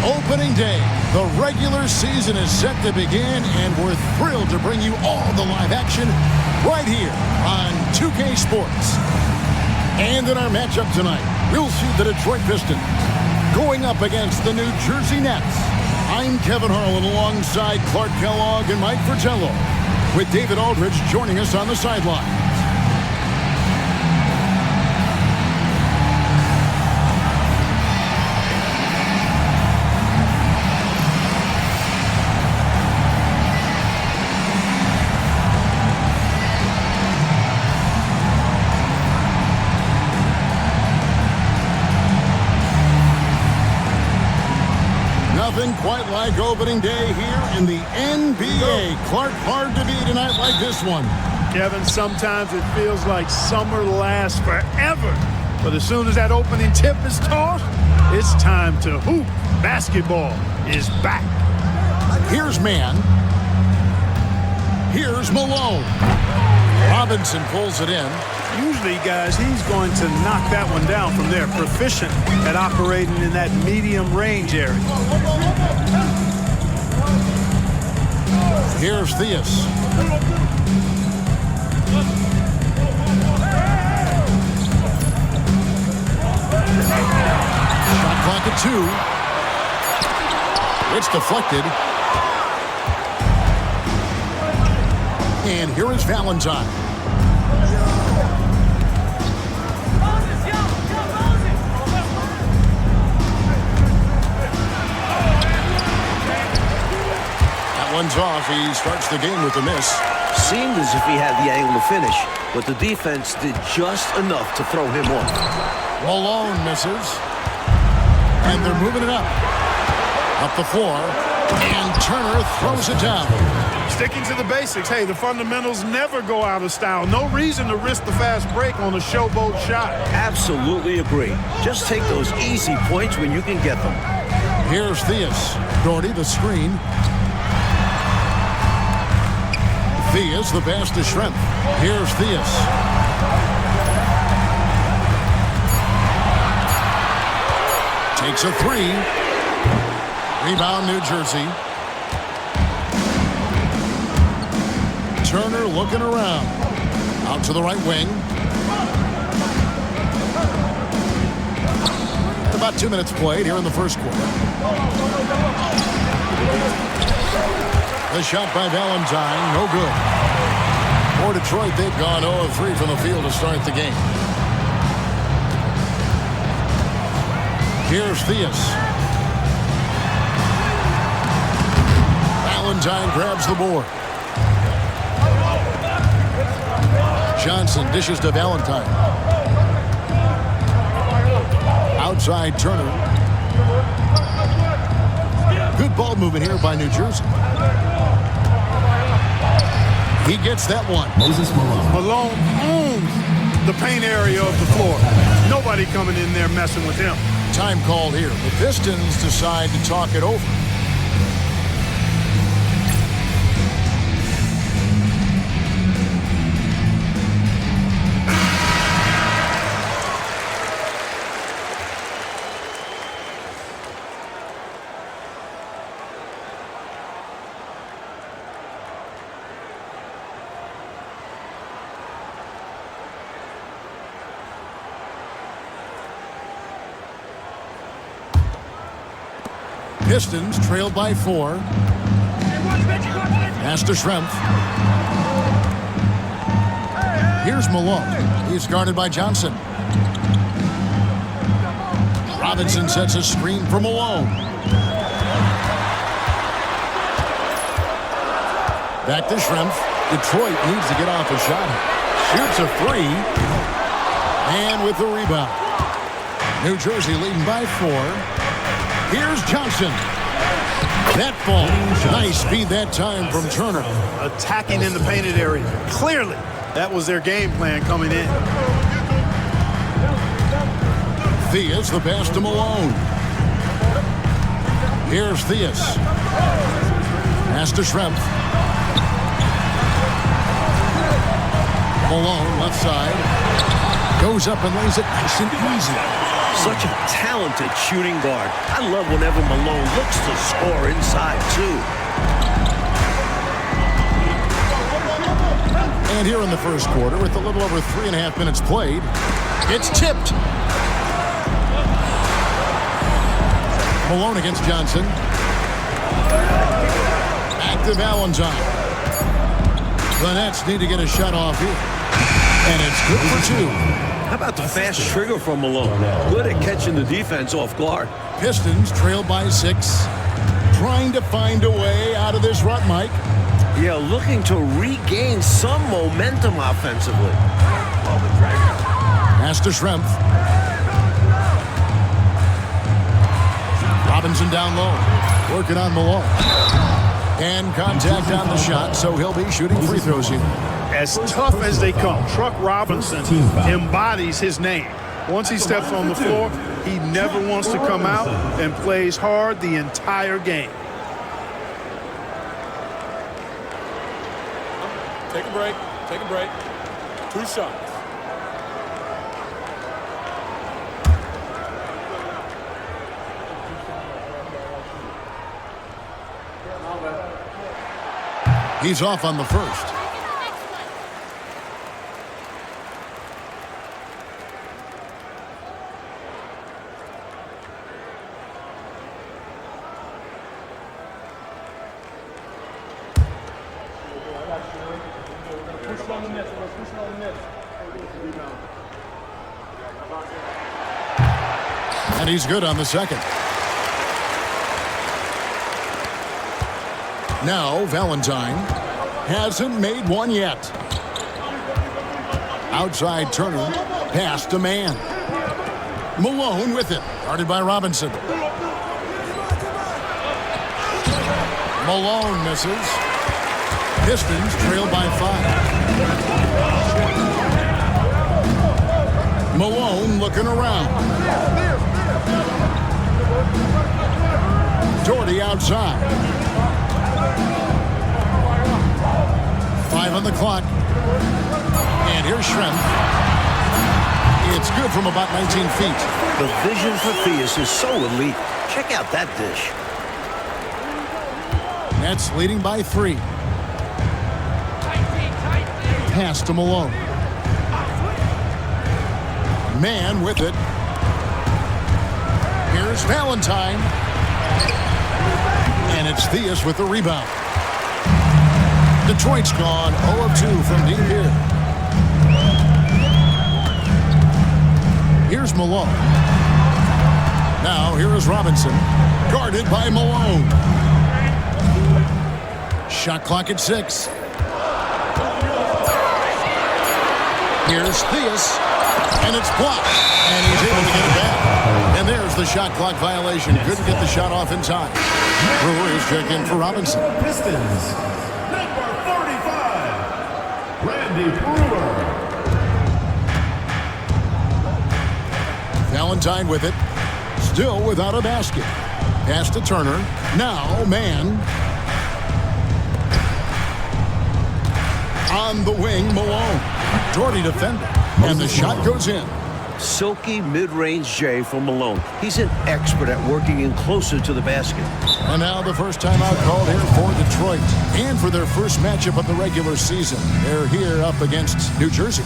Opening day. The regular season is set to begin, and we're thrilled to bring you all the live action right here on 2K Sports. And in our matchup tonight, we'll see the Detroit Pistons going up against the New Jersey Nets. I'm Kevin Harlan alongside Clark Kellogg and Mike Fratello, with David Aldridge joining us on the sideline. Nothing quite like opening day here in the NBA. Clark, hard to beat a night like this one. Kevin, sometimes it feels like summer lasts forever. But as soon as that opening tip is tossed, it's time to hoop. Basketball is back. Here's Mann. Here's Malone. Robinson pulls it in. Usually, guys, he's going to knock that one down from there. Proficient at operating in that medium range area. Here's Theus. Shot clock at 2. It's deflected. And here is Valentine. One's off. He starts the game with a miss. Seemed as if he had the angle to finish, but the defense did just enough to throw him off. Malone misses. And they're moving it up. Up the floor. And Turner throws it down. Sticking to the basics. Hey, the fundamentals never go out of style. No reason to risk the fast break on a showboat shot. Absolutely agree. Just take those easy points when you can get them. Here's Theus. Doherty, the screen. Theus, the pass to Schrempf. Here's Theus. Takes a 3. Rebound, New Jersey. Turner looking around. Out to the right wing. About 2 minutes played here in the first quarter. The shot by Valentine, no good. For Detroit, they've gone 0-3 from the field to start the game. Here's Theus. Valentine grabs the board. Johnson dishes to Valentine. Outside Turner. Good ball movement here by New Jersey. He gets that one. Malone owns the paint area of the floor. Nobody coming in there messing with him. Time called here. The Pistons decide to talk it over. Pistons trailed by 4. Pass to Schrempf. Here's Malone. He's guarded by Johnson. Robinson sets a screen for Malone. Back to Schrempf. Detroit needs to get off a shot. Shoots a 3. And with the rebound. New Jersey leading by 4. Here's Johnson. That ball. Nice feed that time from Turner. Attacking in the painted area. Clearly, that was their game plan coming in. Theus, the pass to Malone. Here's Theus. Pass to Schrempf. Malone, left side. Goes up and lays it nice and easy. Such a talented shooting guard. I love whenever Malone looks to score inside, too. And here in the first quarter, with a little over 3.5 minutes played, it's tipped. Malone against Johnson. Back to Valentine. The Nets need to get a shot off here. And it's good for 2. How about the fast trigger from Malone? Good at catching the defense off guard. Pistons trail by 6. Trying to find a way out of this rut, Mike. Yeah, looking to regain some momentum offensively. Pass to Schrempf. Robinson down low. Working on Malone. And contact on the shot, so he'll be shooting free throws here. As tough as they come, Truck Robinson embodies his name. Once he steps on the floor, he never wants to come out and plays hard the entire game. Take a break. Take a break. 2 shots. He's off on the first. And he's good on the second. Now Valentine hasn't made one yet. Outside Turner, pass to man. Malone with it, guarded by Robinson. Malone misses. Pistons trail by 5. Malone looking around. Doherty outside. 5 on the clock. And here's Schrempf. It's good from about 19 feet. The vision for Theus is so elite. Check out that dish. Nets leading by 3. Pass to Malone. Man with it. Here's Valentine. And it's Theus with the rebound. Detroit's gone 0 of 2 from deep here. Here's Malone. Now here is Robinson, guarded by Malone. Shot clock at 6. Here's Theus, and it's blocked, and he's able to get it back. And there's the shot clock violation. Couldn't get the shot off in time. Brewers check in for Robinson. Pistons, number 35, Randy Brewer. Valentine with it, still without a basket. Pass to Turner. Now, man. On the wing, Malone. Doherty defender. And the shot goes in. Silky mid-range J from Malone. He's an expert at working in closer to the basket. And now the first time out called here for Detroit. And for their first matchup of the regular season. They're here up against New Jersey.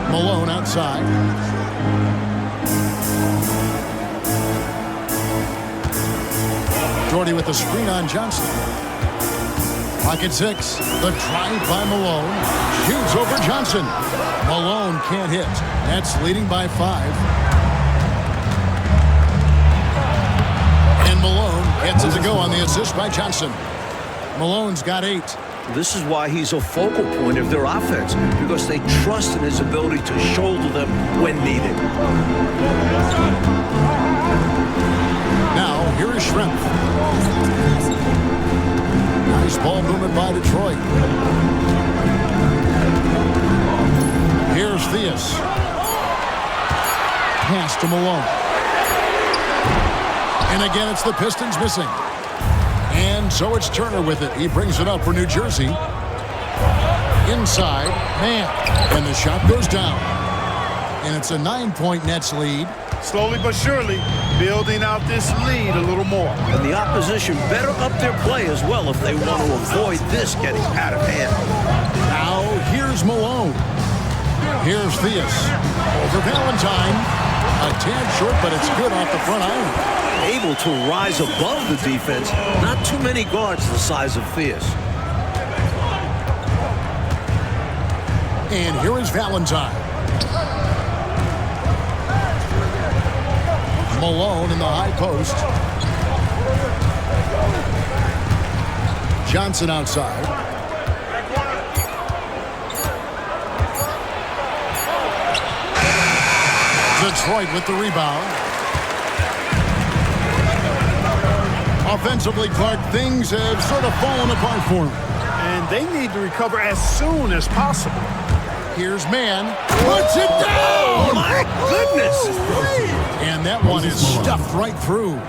Malone outside. Doherty with the screen on Johnson. Pocket 6. The drive by Malone. Shoots over Johnson. Malone can't hit. Nets leading by 5. And Malone gets it to go on the assist by Johnson. Malone's got 8. This is why he's a focal point of their offense, because they trust in his ability to shoulder them when needed. Now, here is Schrempf. Nice ball movement by Detroit. Here's Theus. Pass to Malone. And again, it's the Pistons missing. And so it's Turner with it. He brings it up for New Jersey. Inside, man. And the shot goes down. And it's a 9-point Nets lead. Slowly but surely, building out this lead a little more. And the opposition better up their play as well if they want to avoid this getting out of hand. Now, here's Malone. Here's Theus. Over Valentine. A tad short, but it's good off the front iron. Able to rise above the defense. Not too many guards the size of Theus. And here is Valentine. Malone in the high post. Johnson outside. Detroit with the rebound. Offensively, Clark, things have sort of fallen apart for him. And they need to recover as soon as possible. Here's Mann. Puts it down! Oh, my goodness! And that one is stuffed right through.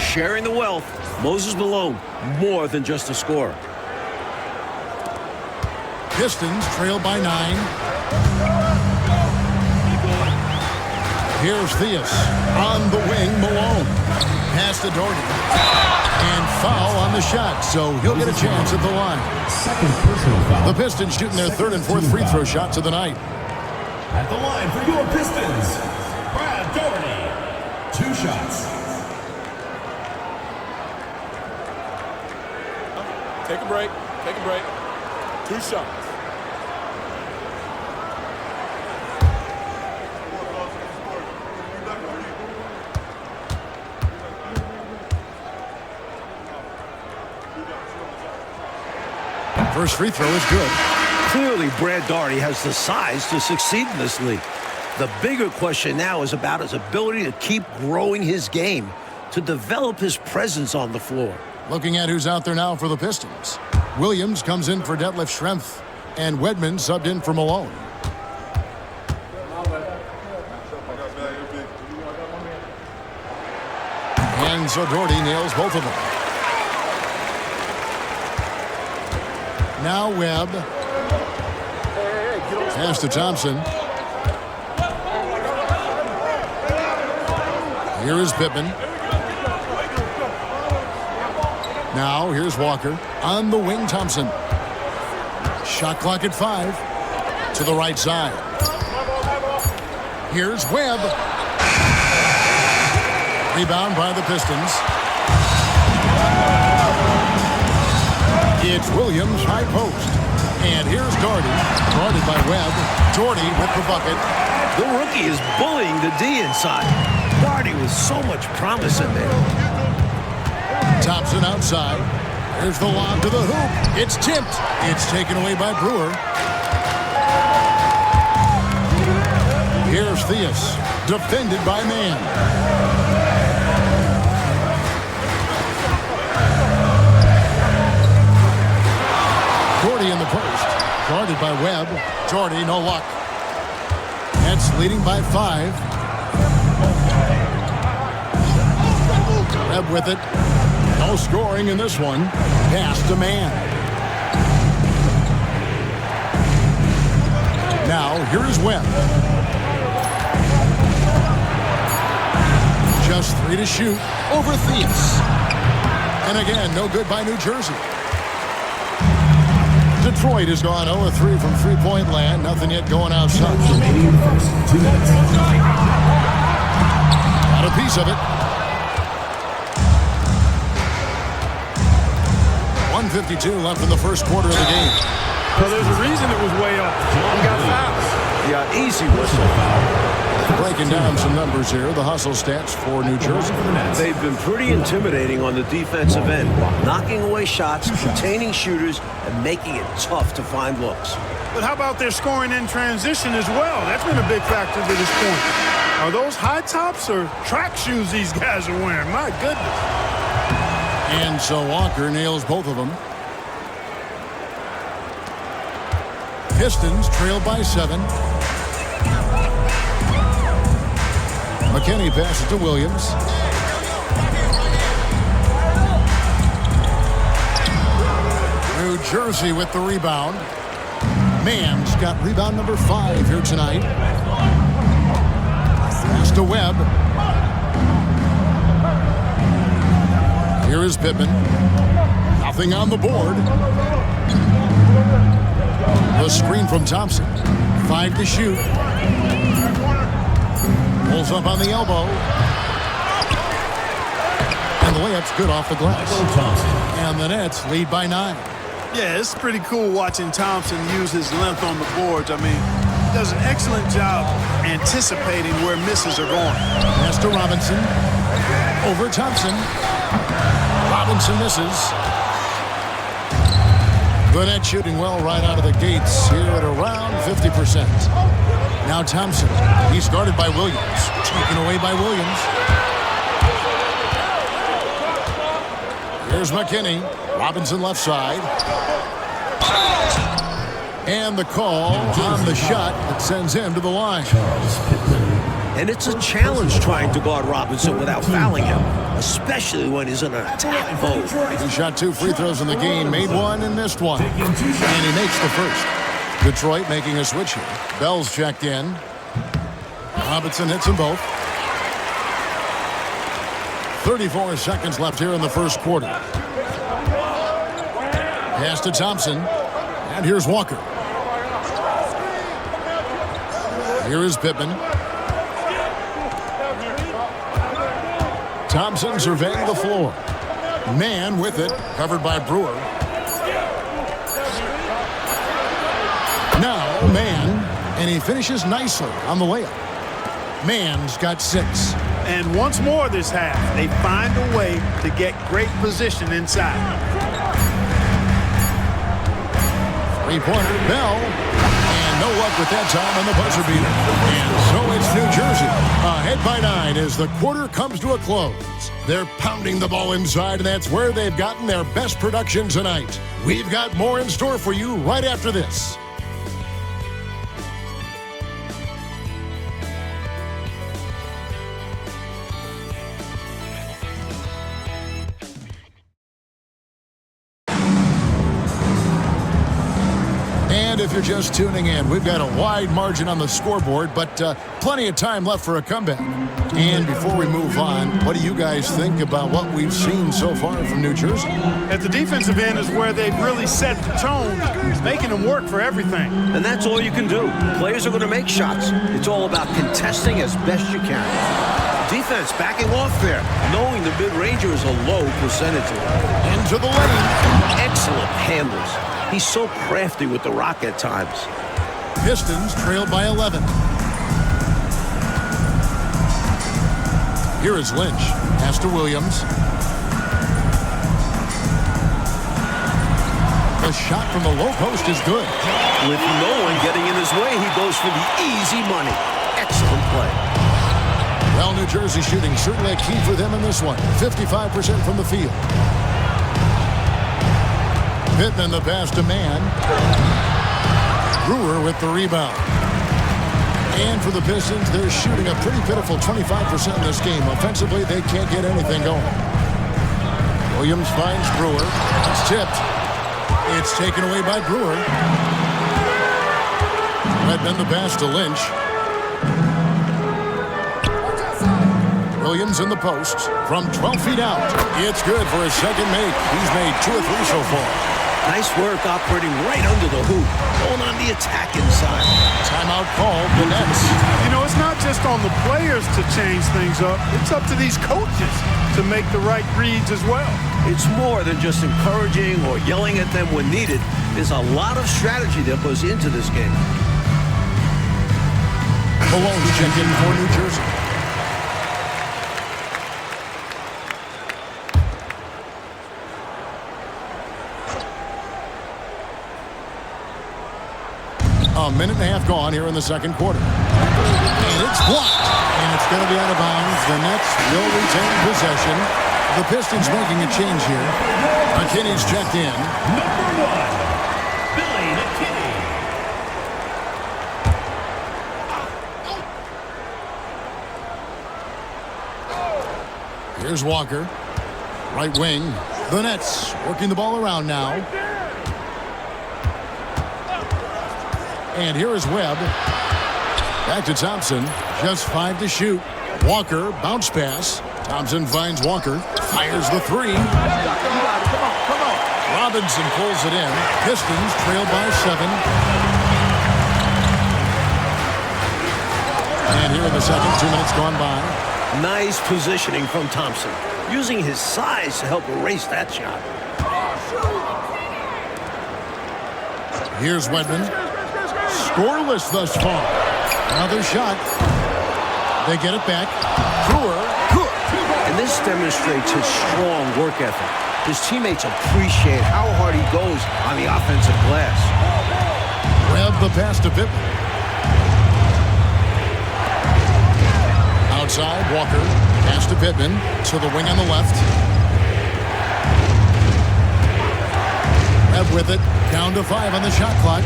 Sharing the wealth, Moses Malone, more than just a scorer. Pistons trail by 9. Here's Theus. On the wing, Malone. Pass to Doherty. And foul on the shot, so he'll get a chance at the line. Second personal foul. The Pistons shooting their third and fourth free throw shots of the night. At the line for your Pistons, Brad Doherty. 2 shots. Take a break. Take a break. 2 shots. First free throw is good. Clearly, Brad Doherty has the size to succeed in this league. The bigger question now is about his ability to keep growing his game, to develop his presence on the floor. Looking at who's out there now for the Pistons. Williams comes in for Detlef Schrempf, and Wedman subbed in for Malone. And so Doherty nails both of them. Now Webb. Pass to Thompson. Here is Pippen. Now here's Walker. On the wing, Thompson. Shot clock at 5. To the right side. Here's Webb. Rebound by the Pistons. It's Williams, high post. And here's Doherty. Guarded by Webb. Doherty with the bucket. The rookie is bullying the D inside. Doherty with so much promise in there. Thompson outside. There's the lob to the hoop. It's tipped. It's taken away by Brewer. Here's Theus. Defended by Mann. Doherty in the post. Guarded by Webb. Doherty, no luck. Nets leading by 5. Webb with it. No scoring in this one. Pass to Mann. Now, here is Webb. Just 3 to shoot over Theus. And again, no good by New Jersey. Detroit has gone 0-3 from three-point land. Nothing yet going outside. Remaining in the first 2 minutes. Got a piece of it. 1:52 left in the first quarter of the game. So there's a reason it was way off. He got fouled. Yeah, easy whistle. Breaking down some numbers here. The hustle stats for New Jersey. They've been pretty intimidating on the defensive end, knocking away shots, containing shooters, and making it tough to find looks. But how about their scoring in transition as well? That's been a big factor to this point. Are those high tops or track shoes these guys are wearing? My goodness. And so Walker nails both of them. Pistons trail by 7. McKinney passes to Williams. New Jersey with the rebound. Mann's got rebound number 5 here tonight. Pass to Webb. Here is Pittman. Nothing on the board. The screen from Thompson. 5 to shoot. Pulls up on the elbow. And the layup's good off the glass. And the Nets lead by 9. Yeah, it's pretty cool watching Thompson use his length on the boards. I mean, he does an excellent job anticipating where misses are going. Pass to Robinson. Over Thompson. Robinson misses. Gwinnett shooting well right out of the gates here at around 50%. Now Thompson. He's guarded by Williams. Taken away by Williams. Here's McKinney. Robinson left side. And the call on the shot that sends him to the line. And it's a challenge trying to guard Robinson without fouling him, especially when he's in an attack mode. He shot 2 free throws in the game, made 1 and missed 1. And he makes the first. Detroit making a switch here. Bell's checked in. Robinson hits them both. 34 seconds left here in the first quarter. Pass to Thompson. And here's Walker. Here is Pittman. Thompson surveying the floor. Mann with it, covered by Brewer. Now Mann, and he finishes nicely on the layup. Mann's got 6. And once more this half, they find a way to get great position inside. 3-pointer, Bell. And no luck with that time on the buzzer beater. And so it's New Jersey ahead by 9 as the quarter comes to a close. They're pounding the ball inside, and that's where they've gotten their best production tonight. We've got more in store for you right after this. And if you're just tuning in, we've got a wide margin on the scoreboard, but plenty of time left for a comeback. And before we move on, what do you guys think about what we've seen so far from New Jersey? At the defensive end is where they've really set the tone, making them work for everything. And that's all you can do. Players are going to make shots. It's all about contesting as best you can. Defense backing off there, knowing the mid-ranger is a low percentage. Into the lane. Excellent handles. He's so crafty with the rock at times. Pistons trail by 11. Here is Lynch. Pass to Williams. The shot from the low post is good. With no one getting in his way, he goes for the easy money. Excellent play. Well, New Jersey shooting certainly a key for them in this one. 55% from the field. Pittman the pass to Mann. Brewer with the rebound. And for the Pistons, they're shooting a pretty pitiful 25% in this game. Offensively, they can't get anything going. Williams finds Brewer. It's tipped. It's taken away by Brewer. Redmond the pass to Lynch. Williams in the post from 12 feet out. It's good for his second make. He's made 2 or 3 so far. Nice work operating right under the hoop. Going on the attack inside. Timeout called the Nets. You know, it's not just on the players to change things up. It's up to these coaches to make the right reads as well. It's more than just encouraging or yelling at them when needed. There's a lot of strategy that goes into this game. Malone's checked in for New Jersey. A minute and a half gone here in the second quarter. And it's blocked. And it's going to be out of bounds. The Nets will retain possession. The Pistons making a change here. McKinney's checked in. Number 1, Billy McKinney. Here's Walker. Right wing. The Nets working the ball around now. And here is Webb. Back to Thompson. Just 5 to shoot. Walker, bounce pass. Thompson finds Walker. Fires the 3. Robinson pulls it in. Pistons trail by 7. And here in the second, 2 minutes gone by. Nice positioning from Thompson, using his size to help erase that shot. Here's Wedman. Scoreless thus far. Another shot. They get it back. Brewer. Good. And this demonstrates his strong work ethic. His teammates appreciate how hard he goes on the offensive glass. Webb the pass to Pippen. Outside, Walker. Pass to Pittman. To the wing on the left. Webb with it. Down to 5 on the shot clock.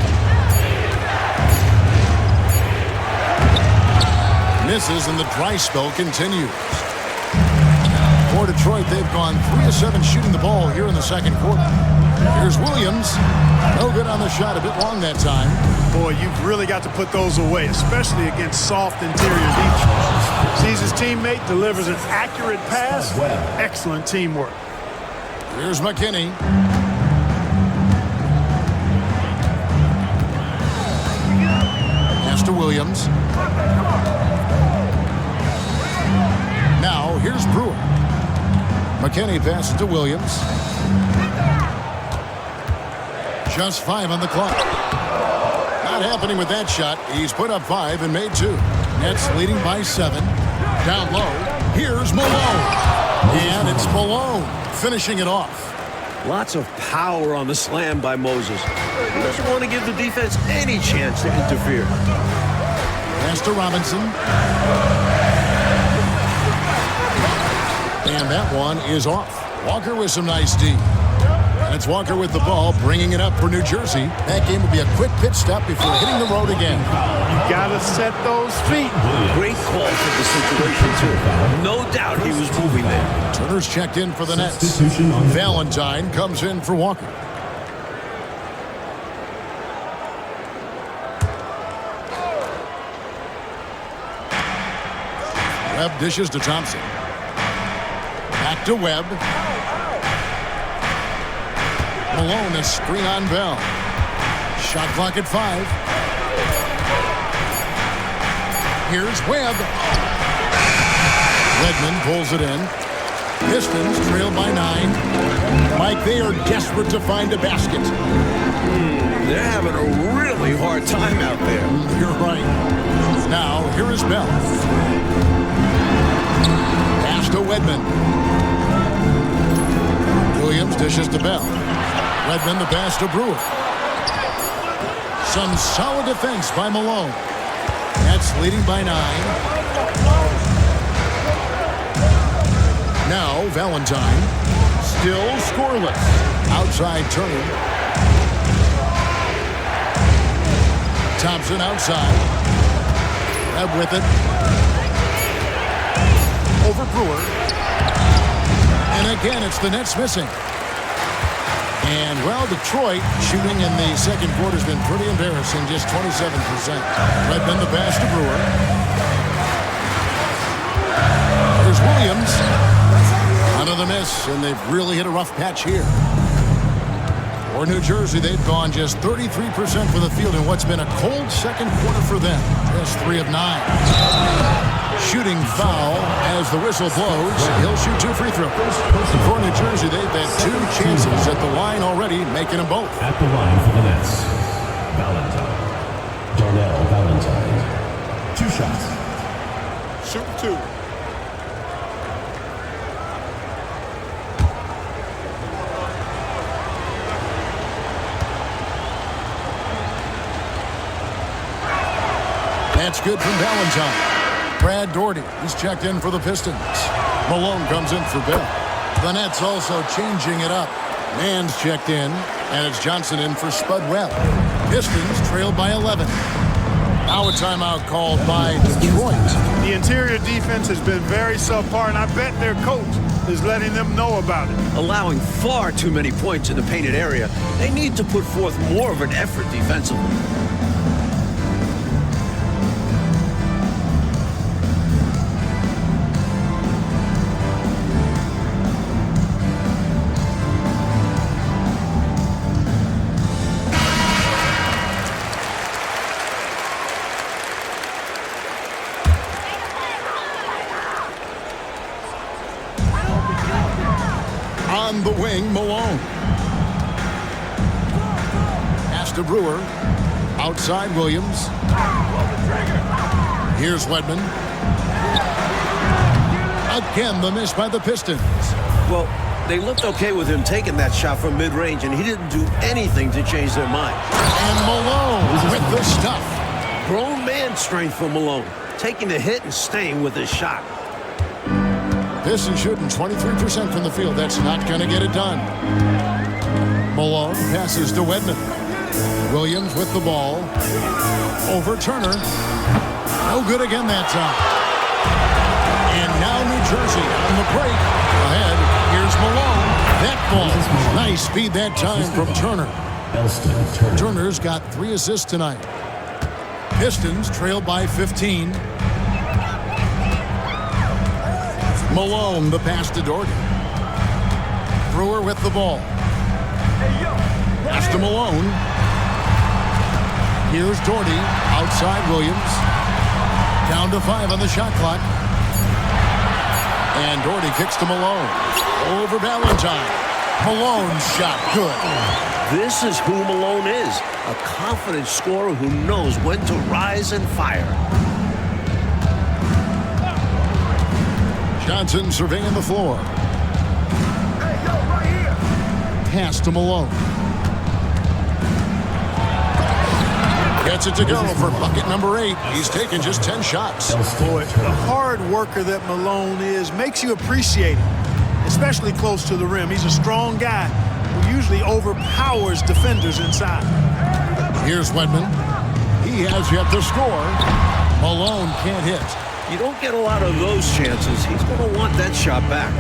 Misses and the dry spell continues. For Detroit, they've gone 3 of 7 shooting the ball here in the second quarter. Here's Williams. No good on the shot. A bit long that time. Boy, you've really got to put those away, especially against soft interior defense. Sees his teammate, delivers an accurate pass. Excellent teamwork. Here's McKinney. Pass to Williams. Now, here's Brewer. McKinney passes to Williams. Just 5 on the clock. Not happening with that shot. He's put up 5 and made 2. Nets leading by 7. Down low. Here's Malone. And it's Malone finishing it off. Lots of power on the slam by Moses. He doesn't want to give the defense any chance to interfere. Pass to Robinson. And that one is off. Walker with some nice D. And it's Walker with the ball, bringing it up for New Jersey. That game will be a quick pit stop before hitting the road again. You got to set those feet. Great call for the situation, too. No doubt he was moving there. Turner's checked in for the Nets. Valentine comes in for Walker. Webb dishes to Thompson. Back to Webb. Malone, a screen on Bell. Shot clock at 5. Here's Webb. Redmond pulls it in. Pistons trail by 9. Mike, they are desperate to find a basket. They're having a really hard time out there. You're right. Now, here is Bell. Pass to Wedman. Williams dishes to Bell. Redmond the pass to Brewer. Some solid defense by Malone. Nets leading by 9. Now Valentine. Still scoreless. Outside Turner. Thompson outside. Webb with it. Over Brewer. And again, it's the Nets missing. And, well, Detroit shooting in the second quarter has been pretty embarrassing, just 27%. Redmond the pass to Brewer. Here's Williams. Another miss, and they've really hit a rough patch here. For New Jersey, they've gone just 33% for the field in what's been a cold second quarter for them. Just 3 of 9. Shooting foul as the whistle blows. He'll shoot 2 free throws. For New Jersey, they've had 2 chances at the line already, making them both. At the line for the Nets, Valentine. Darnell Valentine. 2 shots. Shoot 2. That's good from Valentine. Brad Doherty, he's checked in for the Pistons. Malone comes in for Bill. The Nets also changing it up. Mann's checked in, and it's Johnson in for Spud Webb. Pistons trailed by 11. Now a timeout called by Detroit. The interior defense has been very subpar, and I bet their coach is letting them know about it. Allowing far too many points in the painted area, they need to put forth more of an effort defensively. On the wing, Malone. Pass to Brewer. Outside, Williams. Here's Wedman. Again, the miss by the Pistons. Well, they looked okay with him taking that shot from mid-range, and he didn't do anything to change their mind. And Malone with the stuff. Grown man strength for Malone, taking the hit and staying with his shot. Pistons shooting 23% from the field. That's not going to get it done. Malone passes to Wedman. Williams with the ball. Over Turner. No good again that time. And now New Jersey on the break. Ahead. Here's Malone. That ball. Nice speed that time from Turner. Turner's got 3 assists tonight. Pistons trailed by 15. Malone, the pass to Doherty. Brewer with the ball. Pass to Malone. Here's Doherty. Outside Williams. Down to 5 on the shot clock. And Doherty kicks to Malone. Over Valentine. Malone's shot good. This is who Malone is. A confident scorer who knows when to rise and fire. Johnson surveying the floor. Pass to Malone. Gets it to go for bucket number 8. He's taken just 10 shots. Boy, the hard worker that Malone is makes you appreciate him, especially close to the rim. He's a strong guy who usually overpowers defenders inside. Here's Wedman. He has yet to score. Malone can't hit. You don't get a lot of those chances. He's going to want that shot back.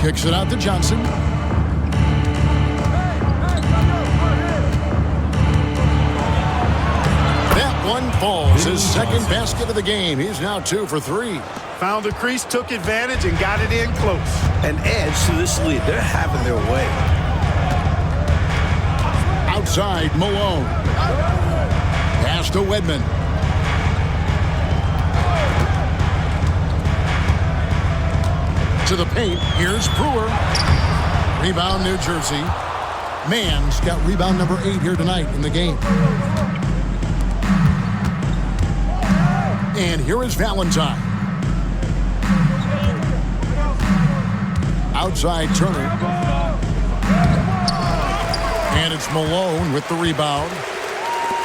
Kicks it out to Johnson. That one falls. His second basket of the game. He's now 2 for 3. Found the crease, took advantage, and got it in close. And adds to this lead. They're having their way. Outside, Malone. Pass to Wedman. To the paint. Here's Brewer. Rebound, New Jersey. Mann's got rebound number 8 here tonight in the game. And here is Valentine. Outside Turner. And it's Malone with the rebound.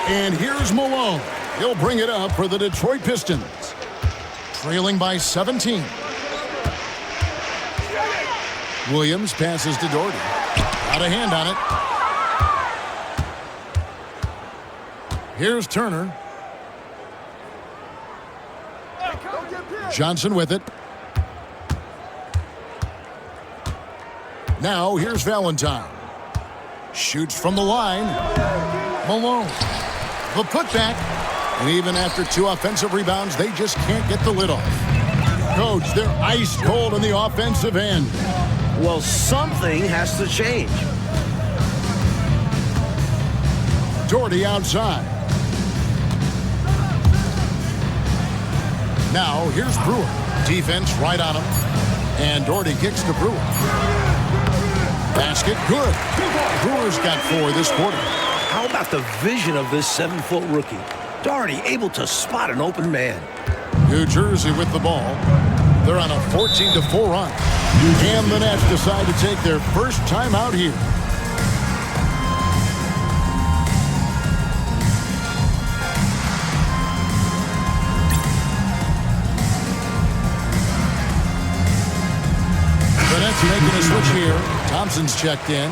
And here's Malone. He'll bring it up for the Detroit Pistons. Trailing by 17. Williams passes to Doherty. Got a hand on it. Here's Turner. Johnson with it. Now here's Valentine. Shoots from the line. Malone. The putback. And even after 2 offensive rebounds, they just can't get the lid off. Coach, they're ice cold on the offensive end. Well, something has to change. Doherty outside. Now, here's Brewer. Defense right on him. And Doherty kicks to Brewer. Basket good. Brewer's got 4 this quarter. How about the vision of this 7-foot rookie? Doherty able to spot an open man. New Jersey with the ball. They're on a 14-4 run. And the Nets decide to take their first time out here. The Nets making a switch here. Thompson's checked in.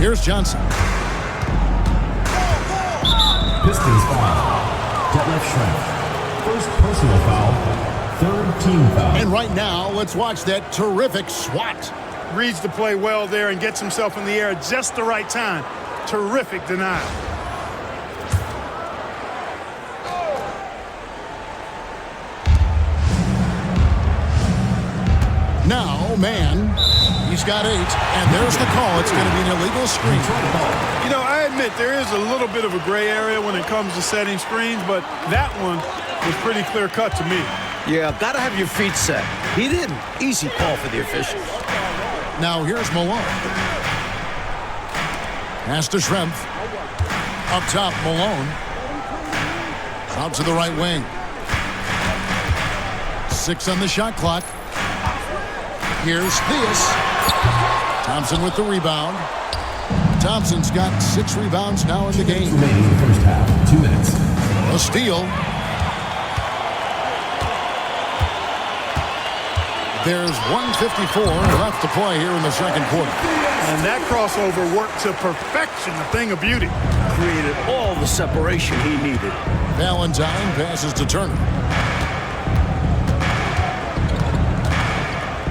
Here's Johnson. Pistons foul. Detlef Schrempf. First personal foul. Third team foul. And right now, let's watch that terrific swat. Reads the play well there and gets himself in the air at just the right time. Terrific denial. Now, man, he's got 8, and there's the call. It's going to be an illegal screen. You know, I admit there is a little bit of a gray area when it comes to setting screens, but that one was pretty clear-cut to me. Yeah, gotta have your feet set. He didn't. Easy call for the officials. Now, here's Malone. Pass to Schrempf. Up top, Malone. Out to the right wing. 6 on the shot clock. Here's Theus. Thompson with the rebound. Thompson's got 6 rebounds now in the game. Remaining in the first half. 2 minutes. A steal. There's 1:54 left to play here in the second quarter. And that crossover worked to perfection, a thing of beauty. Created all the separation he needed. Valentine passes to Turner.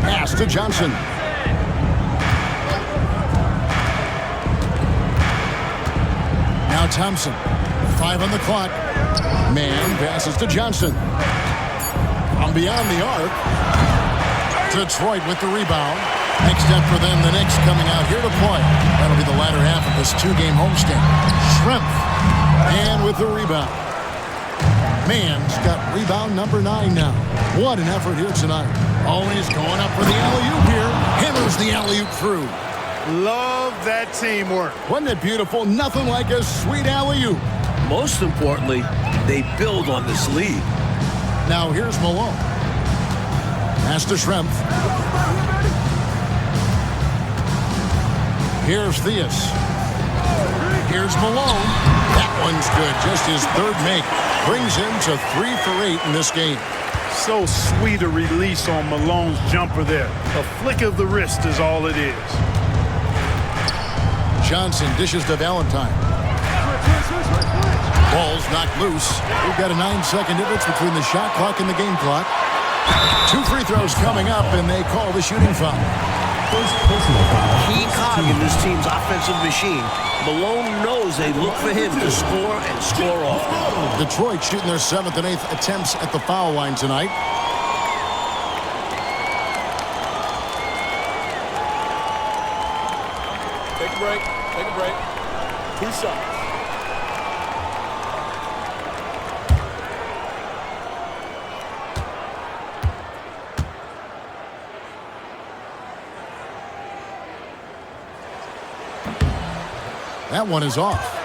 Pass to Johnson. Now Thompson. 5 on the clock. Man passes to Johnson. From beyond the arc. Detroit with the rebound. Next step for them, the Knicks coming out here to play. That'll be the latter half of this 2-game homestand. Schrempf. And with the rebound. Man's got rebound number 9 now. What an effort here tonight. Always going up for the alley-oop here. Hammers the alley-oop through. Love that teamwork. Wasn't it beautiful? Nothing like a sweet alley-oop. Most importantly, they build on this lead. Now here's Malone. Pass to Schrempf. Here's Theus. Here's Malone. That one's good. Just his 3rd make. Brings him to 3 for 8 in this game. So sweet a release on Malone's jumper there. A flick of the wrist is all it is. Johnson dishes to Valentine. Ball's knocked loose. We've got a 9-second difference between the shot clock and the game clock. 2 free throws coming up, and they call the shooting foul. First personal foul. Key cog in this team's offensive machine. Malone knows they look for him to score and score off. Detroit shooting their 7th and 8th attempts at the foul line tonight. Take a break. Take a break. 2 shots. That one is off.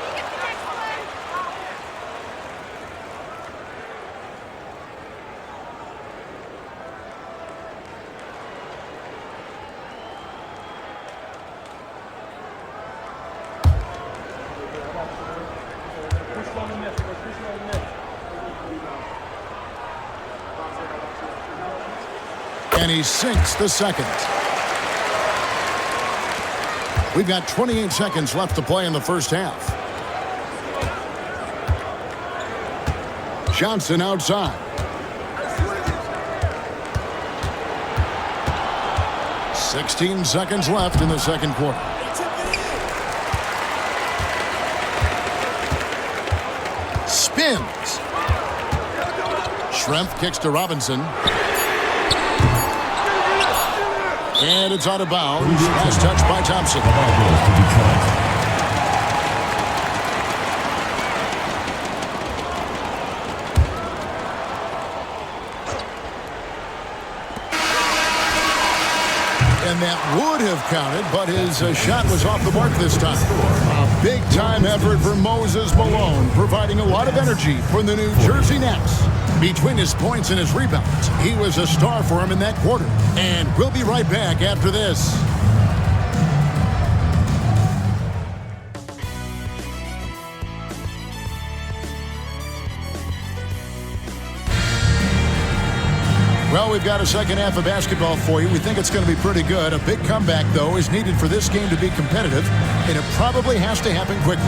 And he sinks the second. We've got 28 seconds left to play in the first half. Johnson outside. "16 seconds left in the second quarter. Spins. Schrempf kicks to Robinson. And it's out of bounds. Last touch by Thompson. The ball goes to Detroit. And that would have counted, but his shot was off the mark this time. A big-time effort for Moses Malone, providing a lot of energy for the New Jersey Nets. Between his points and his rebounds, he was a star for him in that quarter. And we'll be right back after this. Well, we've got a second half of basketball for you. We think it's going to be pretty good. A big comeback, though, is needed for this game to be competitive, and it probably has to happen quickly.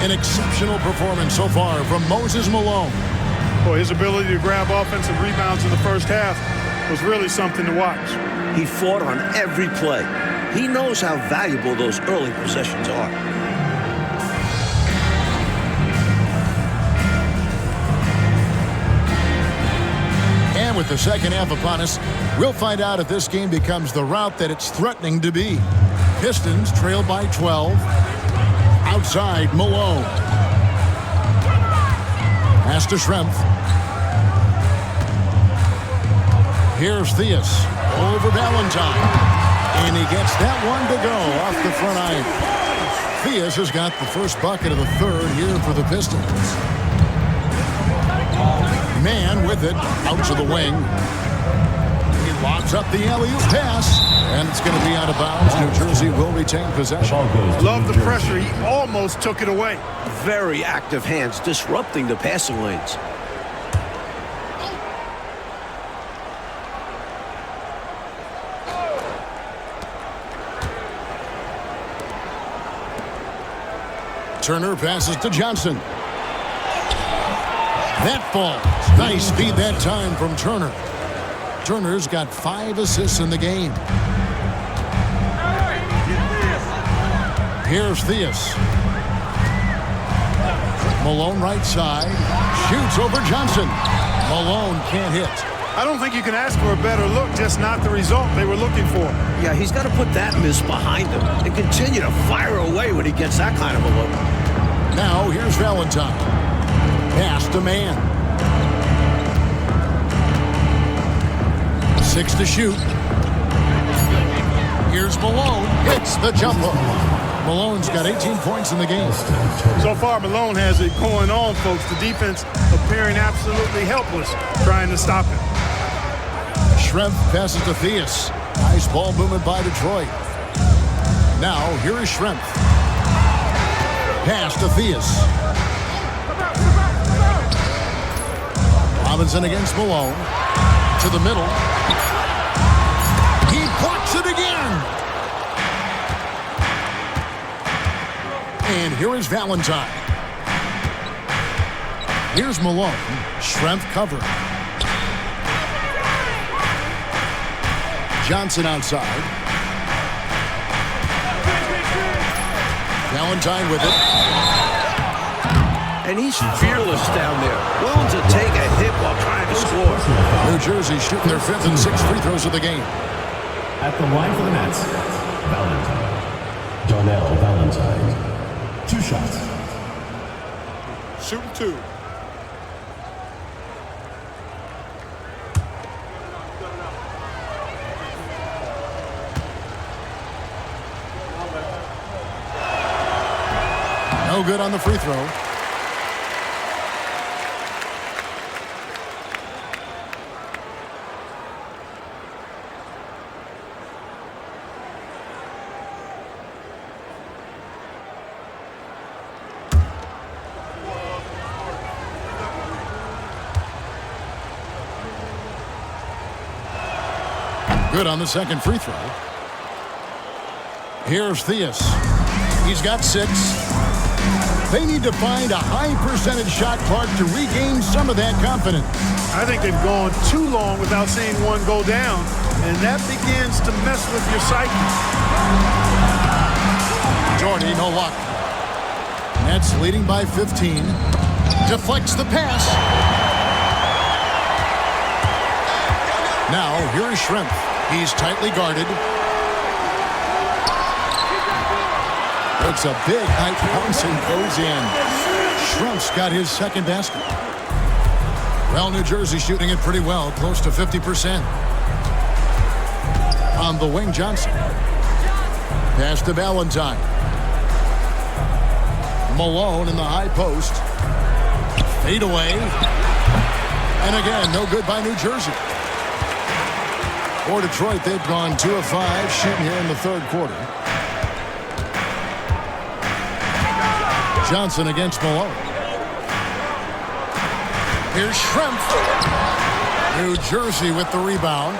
An exceptional performance so far from Moses Malone. Boy, his ability to grab offensive rebounds in the first half was really something to watch. He fought on every play. He knows how valuable those early possessions are. And with the second half upon us, we'll find out if this game becomes the route that it's threatening to be. Pistons trail by 12. Outside, Malone. Pass to Schrempf. Here's Theus over Valentine. And he gets that one to go off the front iron. Theus has got the first bucket of the third here for the Pistons. Man with it, out to the wing. He locks up the alley-oop pass, and it's going to be out of bounds. New Jersey will retain possession. Love the pressure. He almost took it away. Very active hands disrupting the passing lanes. Turner passes to Johnson. That falls. Nice feed that time from Turner. Turner's got 5 assists in the game. Here's Theus. Malone right side. Shoots over Johnson. Malone can't hit. I don't think you can ask for a better look, just not the result they were looking for. Yeah, he's got to put that miss behind him and continue to fire away when he gets that kind of a look. Now here's Valentine. Pass to Man. 6 to shoot. Here's Malone. Hits the jumper. Malone's got 18 points in the game. So far, Malone has it going on, folks. The defense appearing absolutely helpless trying to stop him. Schrempf passes to Theus. Nice ball movement by Detroit. Now, here is Schrempf. Pass to Theus. Robinson against Malone. To the middle. He blocks it again. And here is Valentine. Here's Malone. Schrempf cover. Johnson outside. Valentine with it. And he's fearless down there. Willing to take a hit while trying to score. New Jersey shooting their 5th and 6th free throws of the game. At the line for the Nets, Valentine. Darnell Valentine. 2 shots. Shooting 2. No good on the free throw. Good on the second free throw. Here's Theus. He's got 6. They need to find a high percentage shot, Clark, to regain some of that confidence. I think they've gone too long without seeing one go down, and that begins to mess with your psyche. Jordy, no luck. Nets leading by 15. Deflects the pass. Now, here is Schrempf. He's tightly guarded. It's a big height bounce and goes in. Schrempf's got his second basket. Well, New Jersey shooting it pretty well, close to 50%. On the wing, Johnson. Pass to Valentine. Malone in the high post. Fade away. And again, no good by New Jersey. For Detroit, they've gone 2 of 5 shooting here in the third quarter. Johnson against Malone. Here's Schrempf. New Jersey with the rebound.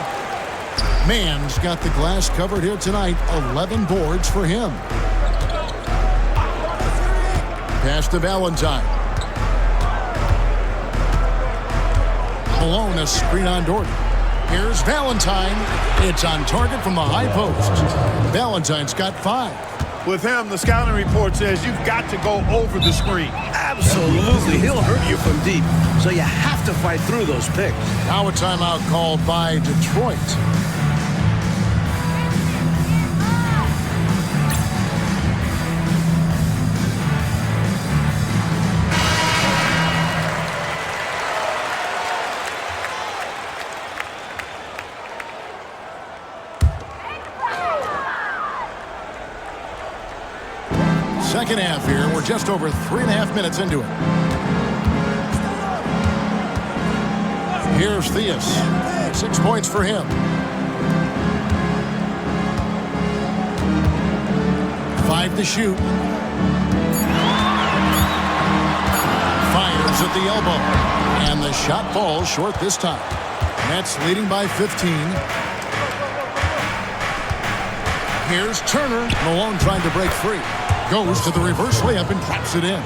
Mann's got the glass covered here tonight. 11 boards for him. Pass to Valentine. Malone, a screen on Dort. Here's Valentine. It's on target from the high post. Valentine's got 5. With him, the scouting report says you've got to go over the screen. Absolutely. He'll hurt you from deep. So you have to fight through those picks. Now a timeout called by Detroit. Second half here. We're just over 3.5 minutes into it. Here's Theus. 6 points for him. 5 to shoot. Fires at the elbow. And the shot falls short this time. Nets leading by 15. Here's Turner. Malone trying to break free. Goes to the reverse layup and claps it in.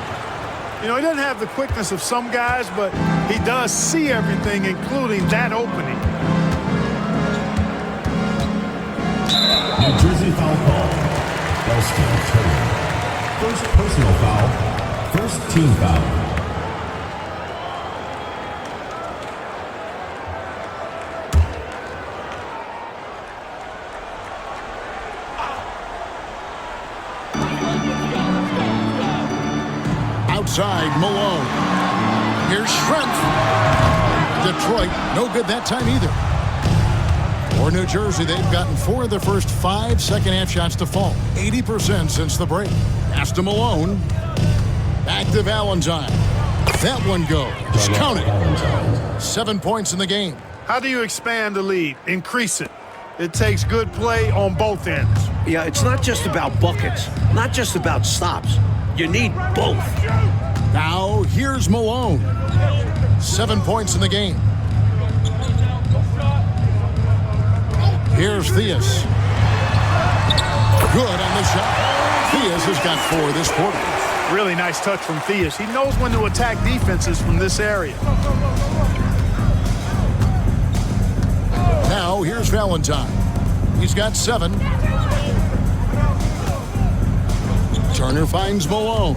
You know, he doesn't have the quickness of some guys, but he does see everything, including that opening. New Jersey foul call. Boston Turner. First personal foul. First team foul. Outside, Malone. Here's Schrempf. Detroit, no good that time either. For New Jersey, they've gotten 4 of their first 5 second-half shots to fall. 80% since the break. Pass to Malone. Back to Valentine. That one goes. Count it. 7 points in the game. How do you expand the lead? Increase it. It takes good play on both ends. Yeah, it's not just about buckets, not just about stops. You need both. Now, here's Malone. 7 points in the game. Here's Theus. Good on the shot. Theus has got 4 this quarter. Really nice touch from Theus. He knows when to attack defenses from this area. Now, here's Valentine. He's got 7. Turner finds Malone.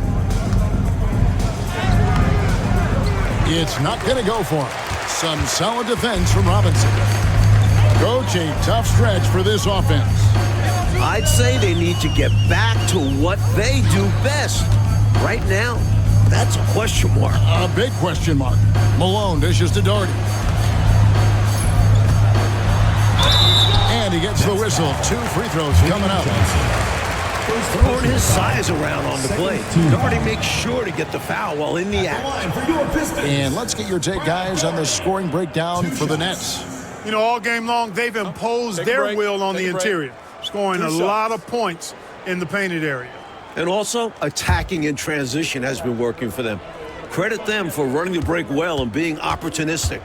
It's not going to go for him. Some solid defense from Robinson. Coach, a tough stretch for this offense. I'd say they need to get back to what they do best. Right now, that's a question mark. A big question mark. Malone dishes to Doherty. And he gets the whistle. 2 free throws coming up. Throwing his size around on the play. Doherty makes sure to get the foul while in the act. And let's get your take, guys, on the scoring breakdown for the Nets. You know, all game long, they've imposed their will on the interior, scoring a lot of points in the painted area. And also, attacking in transition has been working for them. Credit them for running the break well and being opportunistic.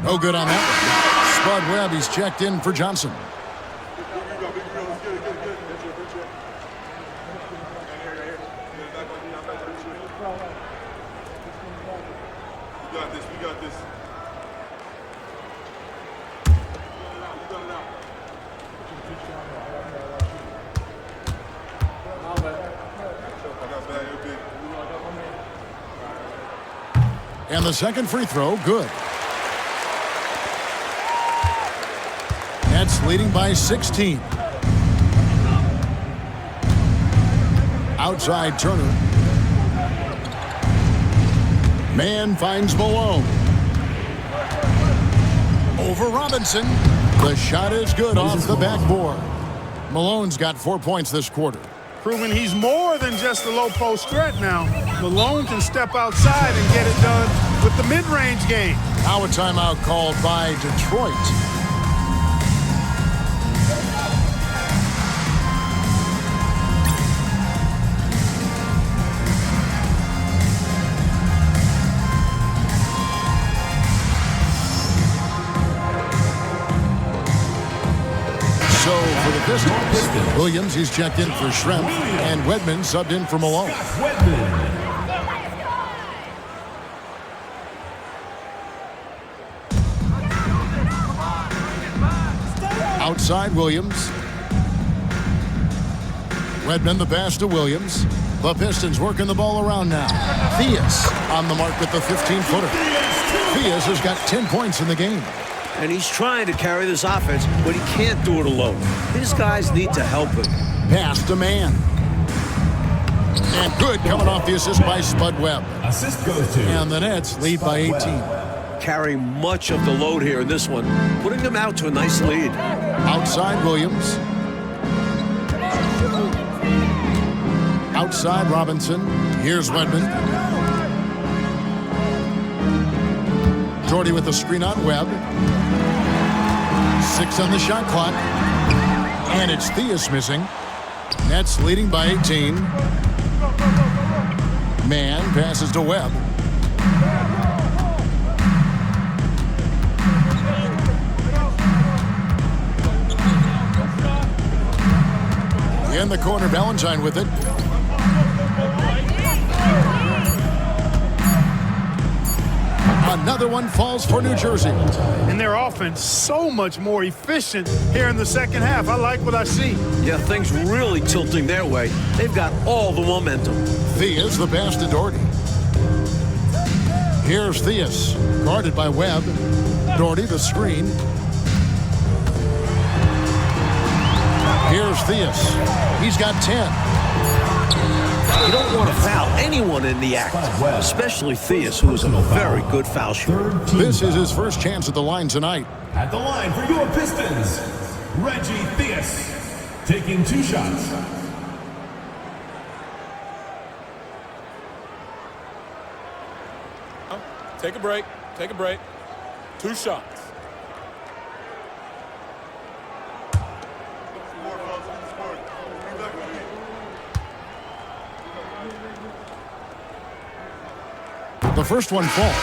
No good on that. Spud Webb, he's checked in for Johnson. We got this. And the second free throw, good. Nets leading by 16. Outside Turner. Man finds Malone. Over Robinson. The shot is good off the backboard. Malone's got 4 points this quarter. Proving he's more than just a low post threat now. Malone can step outside and get it done with the mid-range game. Now a timeout called by Detroit. Pistons. Williams, he's checked in for Schrempf, and Wedman subbed in for Malone. Outside Williams. Wedman the pass to Williams. The Pistons working the ball around now. Theus on the mark with the 15-footer. Theus has got 10 points in the game. And he's trying to carry this offense, but he can't do it alone. His guys need to help him. Pass to Man. And good coming off the assist by Spud Webb. Assist goes to. And the Nets lead by 18. Carrying much of the load here in this one, putting them out to a nice lead. Outside Williams. Outside Robinson. Here's Wedman. Jordy with the screen on Webb. 6 on the shot clock. And it's Theus missing. Nets leading by 18. Man passes to Webb. In the corner, Valentine with it. Another one falls for New Jersey. And their offense so much more efficient here in the second half. I like what I see. Yeah, things really tilting their way. They've got all the momentum. Theus the pass to Doherty. Here's Theus, guarded by Webb. Doherty the screen. Here's Theus. He's got 10. You don't want to foul anyone in the act, especially Theus, who is a very good foul shooter. This is his first chance at the line tonight. At the line for your Pistons, Reggie Theus, taking 2 shots. Take a break. Take a break. 2 shots. The first one falls.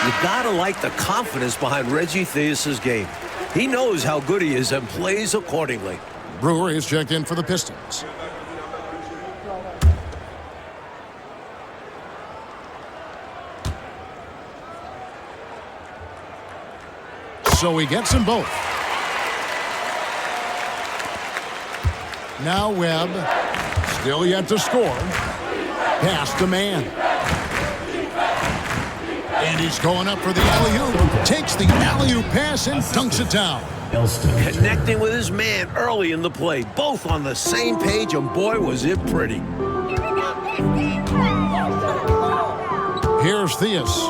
You gotta like the confidence behind Reggie Theus's game. He knows how good he is and plays accordingly. Brewer is checked in for the Pistons. So he gets them both. Now Webb, still yet to score. Pass to Man. And he's going up for the alley-oop. Takes the alley-oop pass and dunks it down. Connecting with his man early in the play. Both on the same page, and boy, was it pretty. Here's Theus.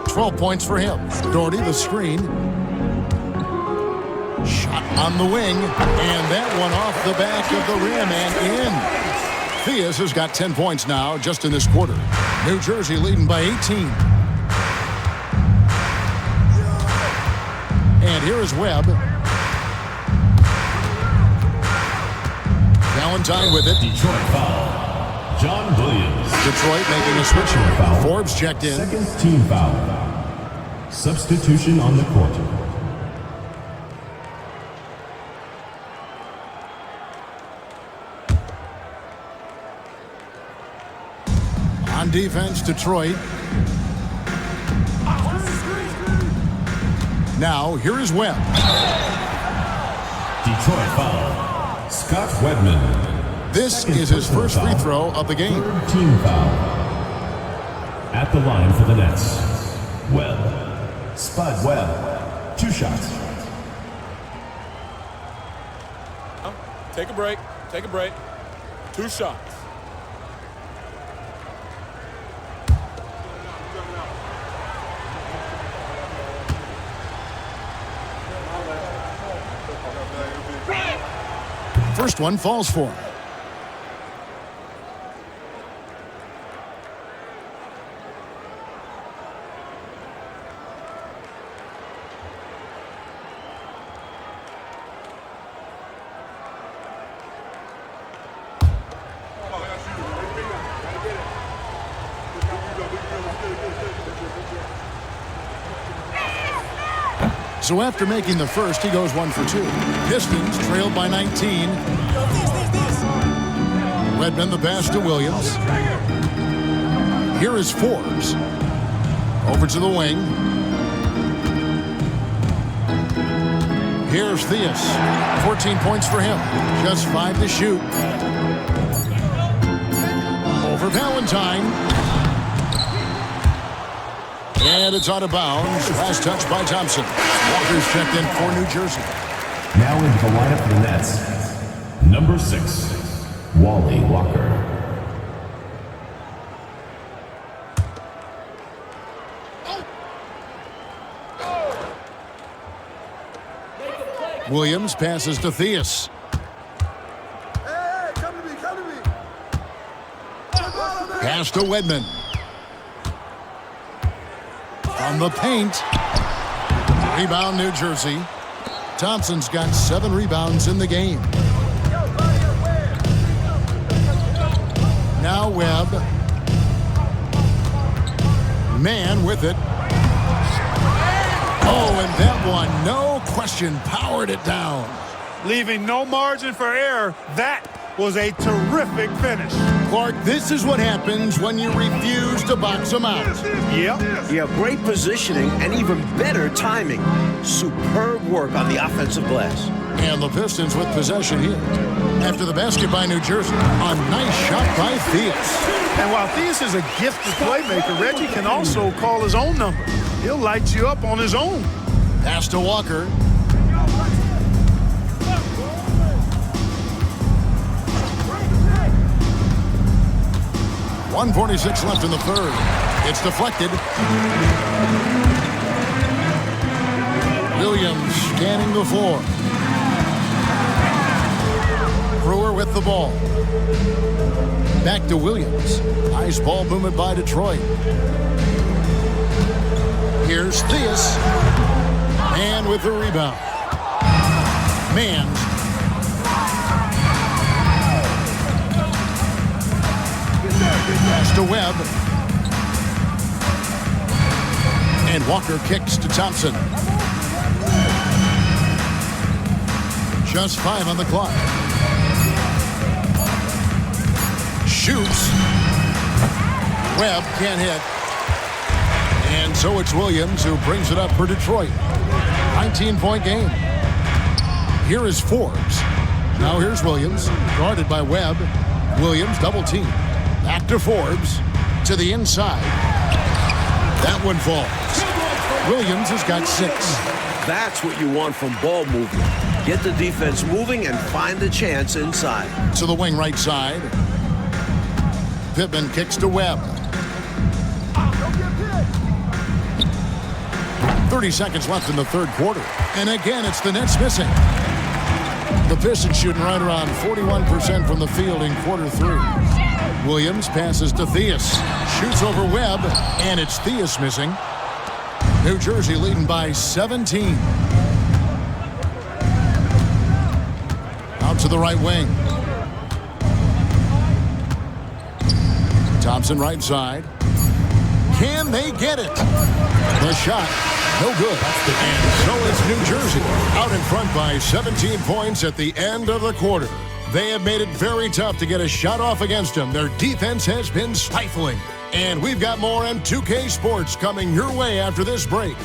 12 points for him. Doherty the screen. Shot on the wing. And that one off the back of the rim and in. Theus has got 10 points now just in this quarter. New Jersey leading by 18. And here is Webb. Valentine with it. Detroit foul. John Williams. Detroit making a switch here. Forbes checked in. Second team foul. Substitution on the court. On defense, Detroit. Now, here is Webb. Detroit foul. Scott Wedman. This is his first free throw of the game. Third team foul. At the line for the Nets. Webb. Spud Webb. 2 shots. Take a break. Take a break. 2 shots. First one falls for him. So after making the first, he goes 1 for 2. Pistons trailed by 19. Redmond the pass to Williams. Here is Forbes. Over to the wing. Here's Theus. 14 points for him. Just 5 to shoot. Over Valentine. And it's out of bounds. Last touch by Thompson. Walker's checked in for New Jersey. Now into the lineup for the Nets. Number 6, Wally Walker. Williams passes to Theus. Hey, come to me. Pass to Wedman. From the paint. Rebound, New Jersey. Thompson's got 7 rebounds in the game. Now Webb. Man with it. Oh, and that one, no question, powered it down. Leaving no margin for error. That was a terrific finish. Clark, this is what happens when you refuse to box them out. Yep. Yeah, great positioning and even better timing. Superb work on the offensive glass. And the Pistons with possession here. After the basket by New Jersey, a nice shot by Theus. And while Theus is a gifted playmaker, Reggie can also call his own number. He'll light you up on his own. Pass to Walker. .146 left in the third. It's deflected. Williams scanning the floor. Brewer with the ball. Back to Williams. Nice ball movement by Detroit. Here's Theus. And with the rebound. Mans. Pass to Webb. And Walker kicks to Thompson. Just 5 on the clock. Shoots. Webb can't hit. And so it's Williams who brings it up for Detroit. 19-point game. Here is Forbes. Now here's Williams, guarded by Webb. Williams double team. Back to Forbes. To the inside. That one falls. Williams has got 6. That's what you want from ball movement. Get the defense moving and find the chance inside. To the wing right side. Pittman kicks to Webb. 30 seconds left in the third quarter. And again, it's the Nets missing. The Pistons shooting right around 41% from the field in quarter 3. Williams passes to Theus. Shoots over Webb, and it's Theus missing. New Jersey leading by 17. Out to the right wing. Thompson right side. Can they get it? The shot, no good. And so is New Jersey out in front by 17 points at the end of the quarter. They have made it very tough to get a shot off against them. Their defense has been stifling. And we've got more on 2K Sports coming your way after this break.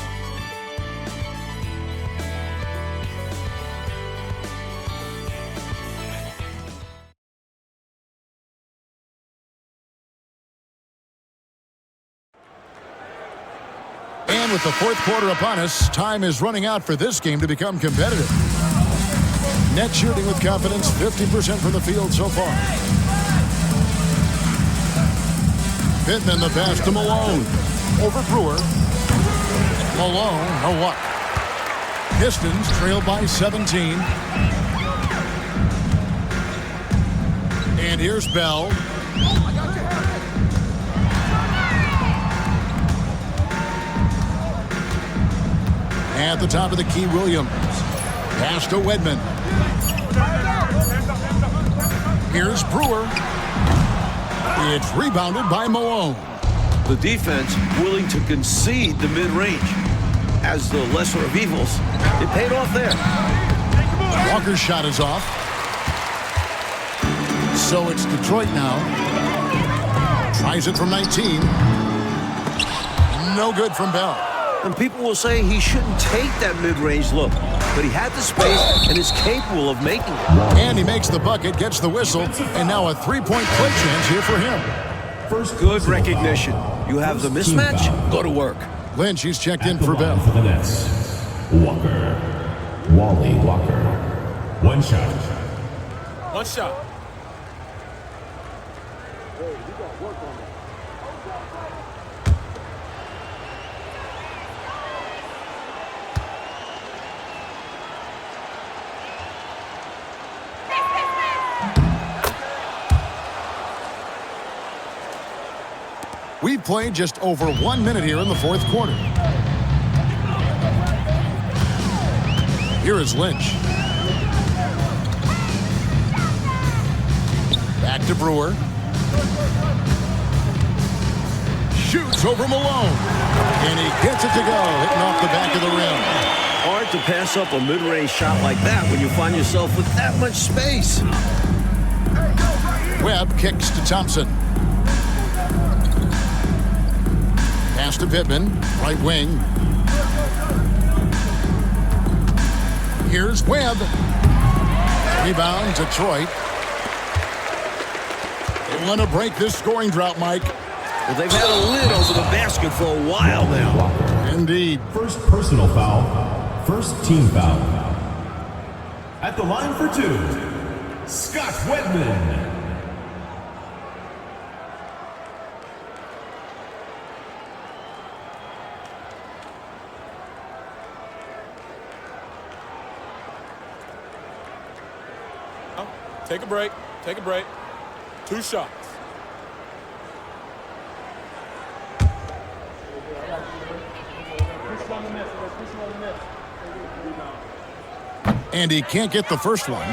And with the fourth quarter upon us, time is running out for this game to become competitive. Net shooting with confidence, 50% from the field so far. Pittman the pass to Malone. Over Brewer. Malone, no luck. Pistons trail by 17. And here's Bell. At the top of the key, Williams. Pass to Wedman. Here's Brewer. It's rebounded by Malone. The defense willing to concede the mid-range. as the lesser of evils. It paid off there. Walker's shot is off. So it's Detroit now. Tries it from 19. No good from Bell. And people will say he shouldn't take that mid-range look, but he had the space and is capable of making it. And he makes the bucket, gets the whistle, and now a three-point play chance here for him. First Good recognition. You have the mismatch, go to work. Lynch, he's checked in At the for line Bell. for the Nets. Walker. Wally Walker. One shot. One shot. We've played just over 1 minute here in the fourth quarter. Here is Lynch. Back to Brewer. Shoots over Malone. And he gets it to go, hitting off the back of the rim. Hard to pass up a mid-range shot like that when you find yourself with that much space. Webb kicks to Thompson. Pass to Pittman, right wing. Here's Webb. Rebound, Detroit. They want to break this scoring drought, Mike. Well, they've had a lid over the basket for a while now. Walker. Indeed. First personal foul. First team foul. At the line for two, Scott Wedman. Take a break. Take a break. 2 shots. And he can't get the first one.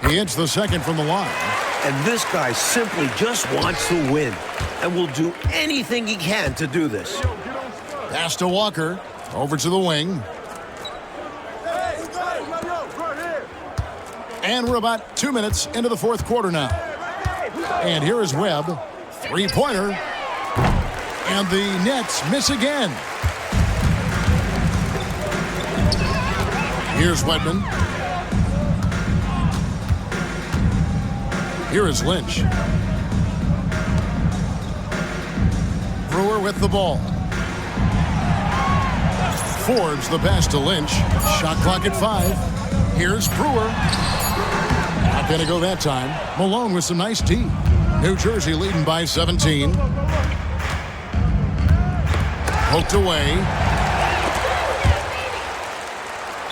He hits the second from the line. And this guy simply just wants to win and will do anything he can to do this. Pass to Walker. Over to the wing. And we're about 2 minutes into the fourth quarter now. And here is Webb. Three-pointer. And the Nets miss again. Here's Wedman. Here is Lynch. Brewer with the ball. Forbes the pass to Lynch. Shot clock at 5. Here's Brewer. Not going to go that time. Malone with some nice D. New Jersey leading by 17. Poked away.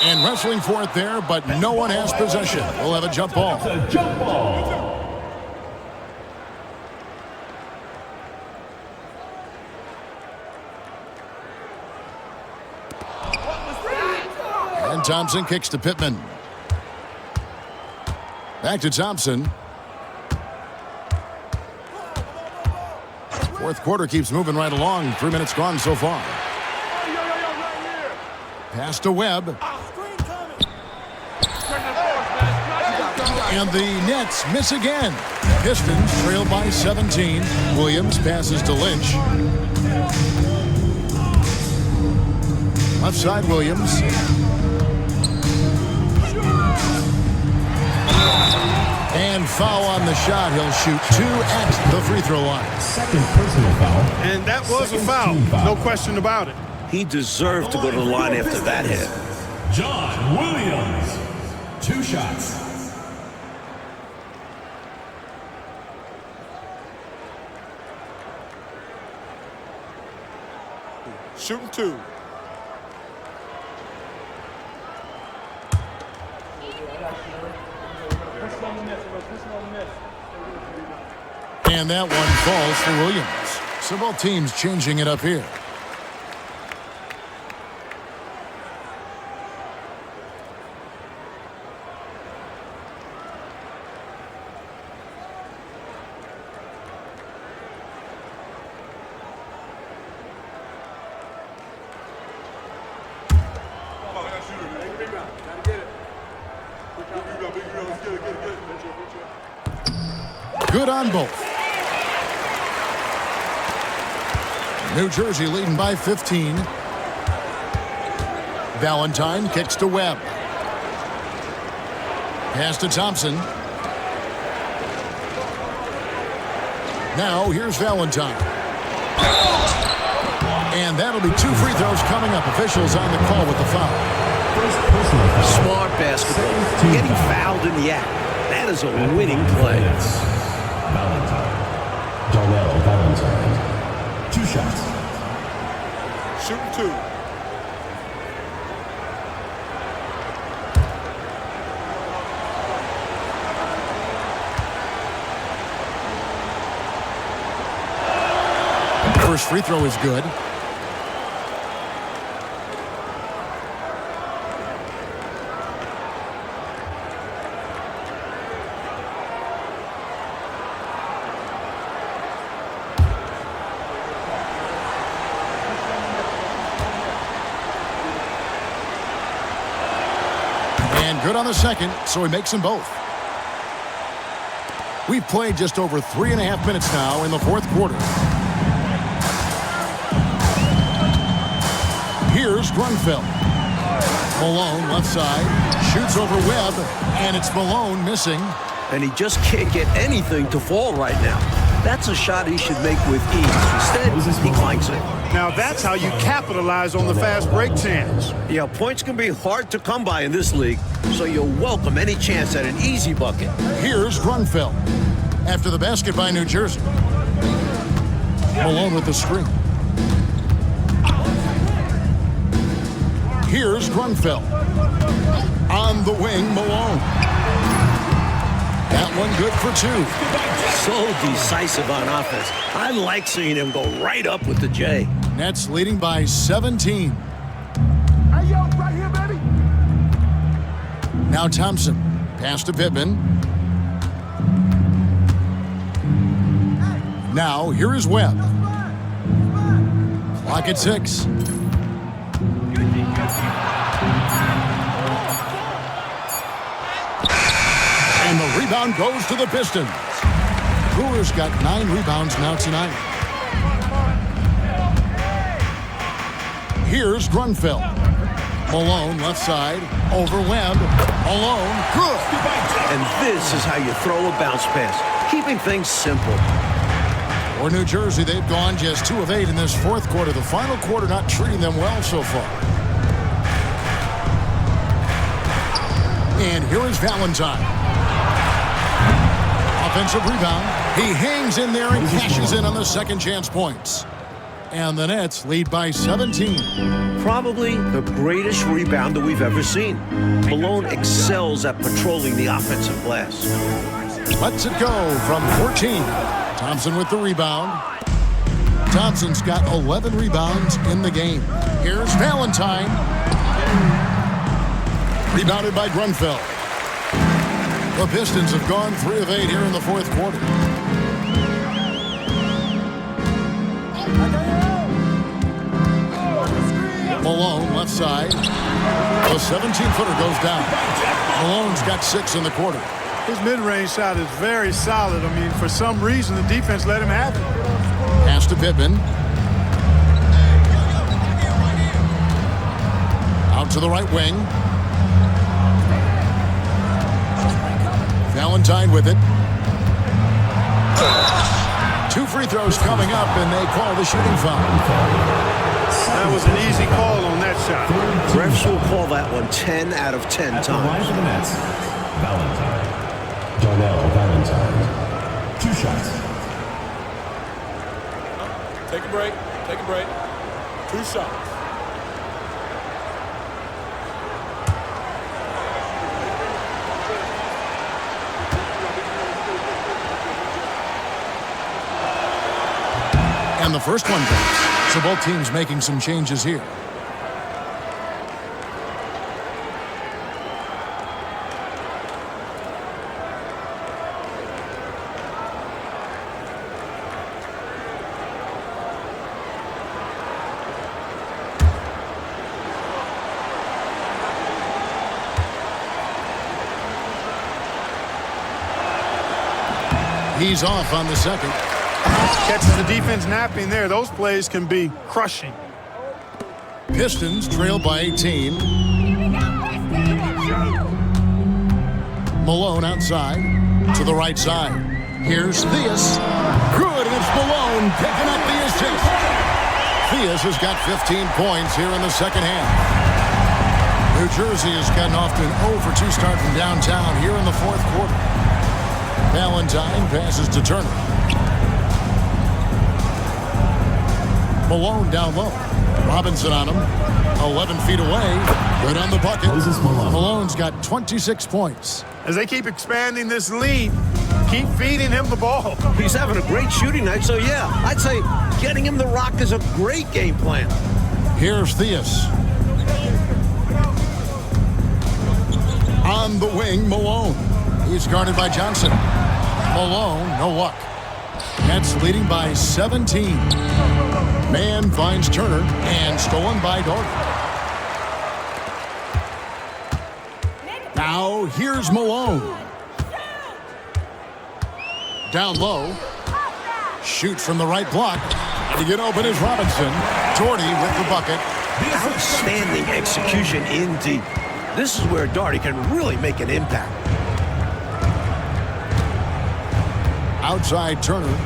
And wrestling for it there, but no one has possession. We'll have a jump ball. It's a jump ball. And Thompson kicks to Pittman. Back to Thompson. Fourth quarter keeps moving right along. 3 minutes gone so far. Pass to Webb. And the Nets miss again. Pistons trail by 17. Williams passes to Lynch. Left side, Williams. And foul on the shot. He'll shoot 2 at the free throw line. Second personal foul. And that was a Second foul. team foul. No question about it. He deserved to go to the line after that hit. John Williams. 2 shots. Shooting 2. And that one falls for Williams. So both teams changing it up here. Good on both. New Jersey leading by 15. Valentine kicks to Webb. Pass to Thompson. Now here's Valentine. And that'll be 2 free throws coming up. Officials on the call with the foul. Smart basketball. Getting fouled in the act. That is a winning play. Valentine. Darnell Valentine. 2 shots. Shooting 2. First free throw is good. And good on the second, so he makes them both. We've played just over 3.5 minutes now in the fourth quarter. Here's Grunfeld. Malone left side, shoots over Webb, and it's Malone missing. And he just can't get anything to fall right now. That's a shot he should make with ease. Instead, he clanks it. Now that's how you capitalize on the fast break chance. Yeah, points can be hard to come by in this league, so you'll welcome any chance at an easy bucket. Here's Grunfeld. After the basket by New Jersey. Malone with the screen. Here's Grunfeld. On the wing, Malone. That one good for 2. So decisive on offense. I like seeing him go right up with the J. Nets leading by 17. Hey, yo, right here, baby. Now Thompson. Pass to Pittman. Now here is Webb. Clock at 6. And the rebound goes to the Pistons. Brewers got 9 rebounds now tonight. Here's Grunfeld. Malone left side, over Webb. Malone, good. And this is how you throw a bounce pass, keeping things simple. For New Jersey, they've gone just 2 of 8 in this fourth quarter. The final quarter not treating them well so far. And here is Valentine. Offensive rebound. He hangs in there and cashes in on the second chance points. And the Nets lead by 17. Probably the greatest rebounder we've ever seen. Malone excels at patrolling the offensive glass. Lets it go from 14. Thompson with the rebound. Thompson's got 11 rebounds in the game. Here's Valentine. Rebounded by Grunfeld. The Pistons have gone 3 of 8 here in the fourth quarter. Malone left side. The 17-footer goes down. Malone's got 6 in the quarter. His mid-range shot is very solid. I mean, for some reason, the defense let him have it. Pass to Pittman. Out to the right wing. Valentine with it. 2 free throws coming up, and they call the shooting foul. That was an easy call on that shot. Refs will call that one 10 out of 10 At the line times. for the Nets, Valentine. Darnell Valentine. 2 shots. Take a break. Take a break. 2 shots. And the first one goes. So both teams making some changes here. He's off on the second. Catches the defense napping there. Those plays can be crushing. Pistons trail by 18. Malone outside to the right side. Here's Theus. Good, and it's Malone picking up the assist. Theus has got 15 points here in the second half. New Jersey has gotten off to an 0-for-2 start from downtown here in the fourth quarter. Valentine passes to Turner. Malone down low. Robinson on him. 11 feet away. Good on the bucket. Malone's got 26 points. As they keep expanding this lead, keep feeding him the ball. He's having a great shooting night, so yeah, I'd say getting him the rock is a great game plan. Here's Theus. On the wing, Malone. He's guarded by Johnson. Malone, no luck. Nets leading by 17. Man finds Turner and stolen by Doherty. Now here's Malone. Down low. Shoot from the right block. To get open is Robinson. Doherty with the bucket. Outstanding execution in deep. This is where Doherty can really make an impact. Outside Turner.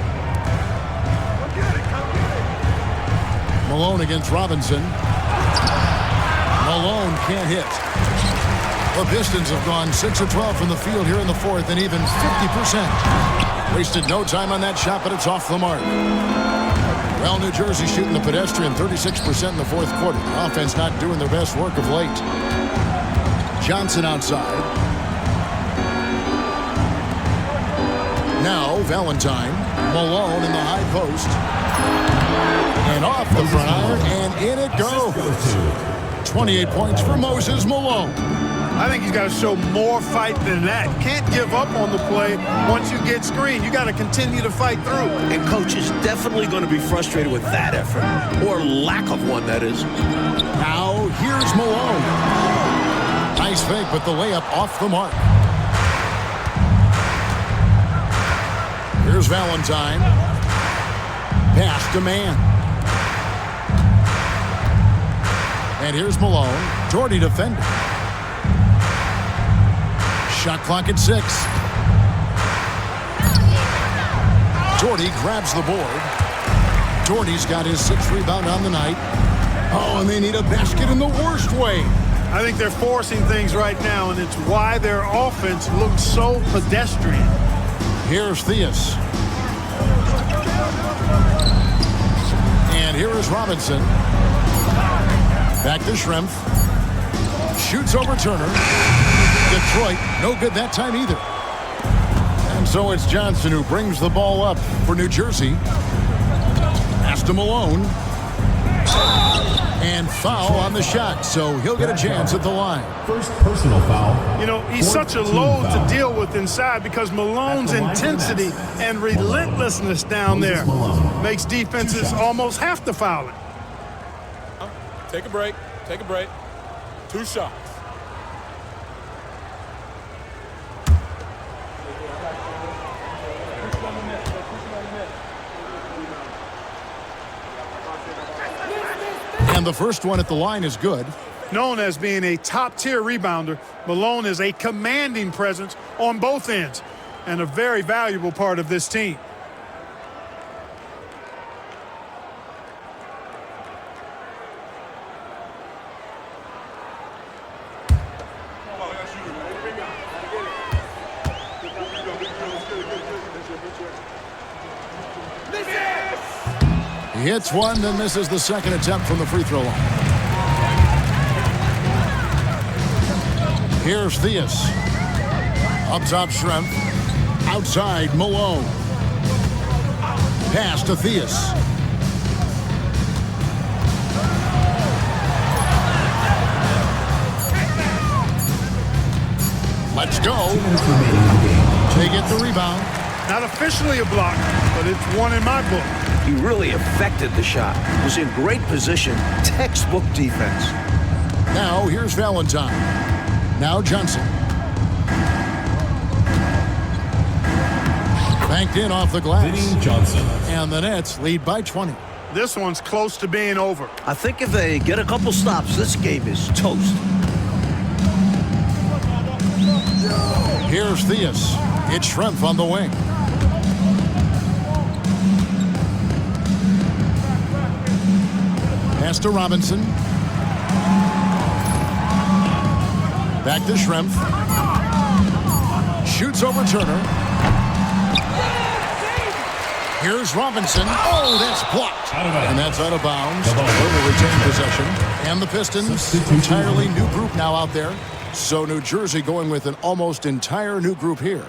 Malone against Robinson. Malone can't hit. The Pistons have gone 6 of 12 from the field here in the fourth and even 50%. Wasted no time on that shot, but it's off the mark. Well, New Jersey shooting the pedestrian 36% in the fourth quarter. The offense not doing their best work of late. Johnson outside. Now Valentine. Malone in the high post. And off the front iron, and in it goes. 28 points for Moses Malone. I think he's got to show more fight than that. Can't give up on the play once you get screened. You got to continue to fight through. And coach is definitely going to be frustrated with that effort, or lack of one, that is. Now here's Malone. Nice fake, but the layup off the mark. Here's Valentine. Pass to man. And here's Malone. Doherty defending. Shot clock at 6. Doherty grabs the board. Doherty's got his 6th rebound on the night. Oh, and they need a basket in the worst way. I think they're forcing things right now, and it's why their offense looks so pedestrian. Here's Theus. And here is Robinson. Back to Schrempf. Shoots over Turner. Detroit, no good that time either. And so it's Johnson who brings the ball up for New Jersey. Pass to Malone. And foul on the shot, so he'll get a chance at the line. First personal foul. You know, he's such a load to deal with inside because Malone's intensity and relentlessness down there makes defenses almost have to foul it. Take a break. Take a break. 2 shots. And the first one at the line is good. Known as being a top-tier rebounder, Malone is a commanding presence on both ends and a very valuable part of this team. He hits one, then misses the second attempt from the free throw line. Here's Theus. Up top, Schrempf. Outside, Malone. Pass to Theus. Let's go. They get the rebound. Not officially a block, but it's one in my book. He really affected the shot. Was in great position. Textbook defense. Now here's Valentine. Now Johnson. Banked in off the glass. Vinny Johnson. And the Nets lead by 20. This one's close to being over. I think if they get a couple stops, this game is toast. Here's Theus. It's Schrempf on the wing. Pass to Robinson. Back to Schrempf. Shoots over Turner. Here's Robinson. Oh, that's blocked. And that's out of bounds. Will retain possession. And the Pistons, entirely new group now out there. So New Jersey going with an almost entire new group here.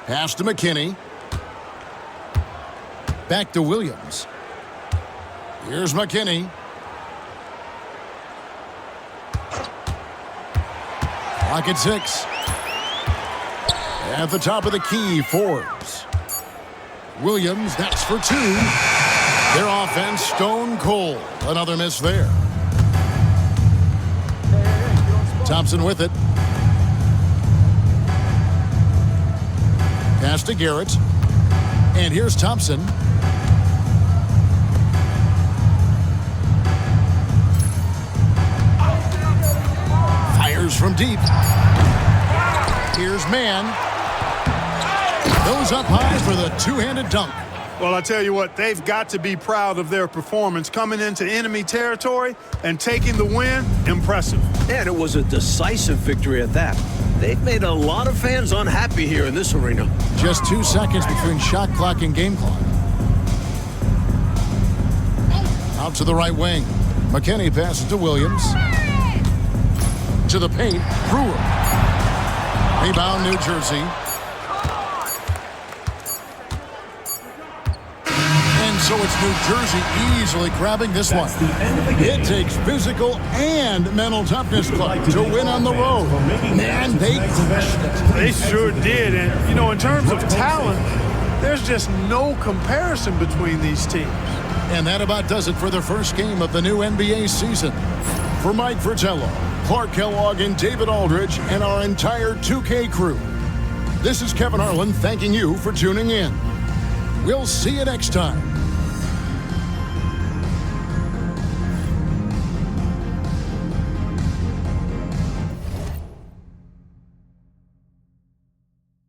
Pass to McKinney. Back to Williams. Here's McKinney. Clock at 6. At the top of the key, Forbes. Williams, that's for 2. Their offense stone cold. Another miss there. Thompson with it. Pass to Garrett. And here's Thompson. Fires from deep. Here's Mann. Goes up high for the two-handed dunk. Well, I tell you what, they've got to be proud of their performance coming into enemy territory and taking the win. Impressive. And it was a decisive victory at that. They've made a lot of fans unhappy here in this arena. Just 2 seconds between shot clock and game clock. Out to the right wing. McKinney passes to Williams. To the paint, Brewer. Rebound, New Jersey. And so it's New Jersey easily grabbing this one. It takes physical and mental toughness to win on the road. Man, they crushed it. They sure did. And, you know, in terms of talent, there's just no comparison between these teams. And that about does it for the first game of the new NBA season. For Mike Fratello, Clark Kellogg, and David Aldridge, and our entire 2K crew, this is Kevin Harlan thanking you for tuning in. We'll see you next time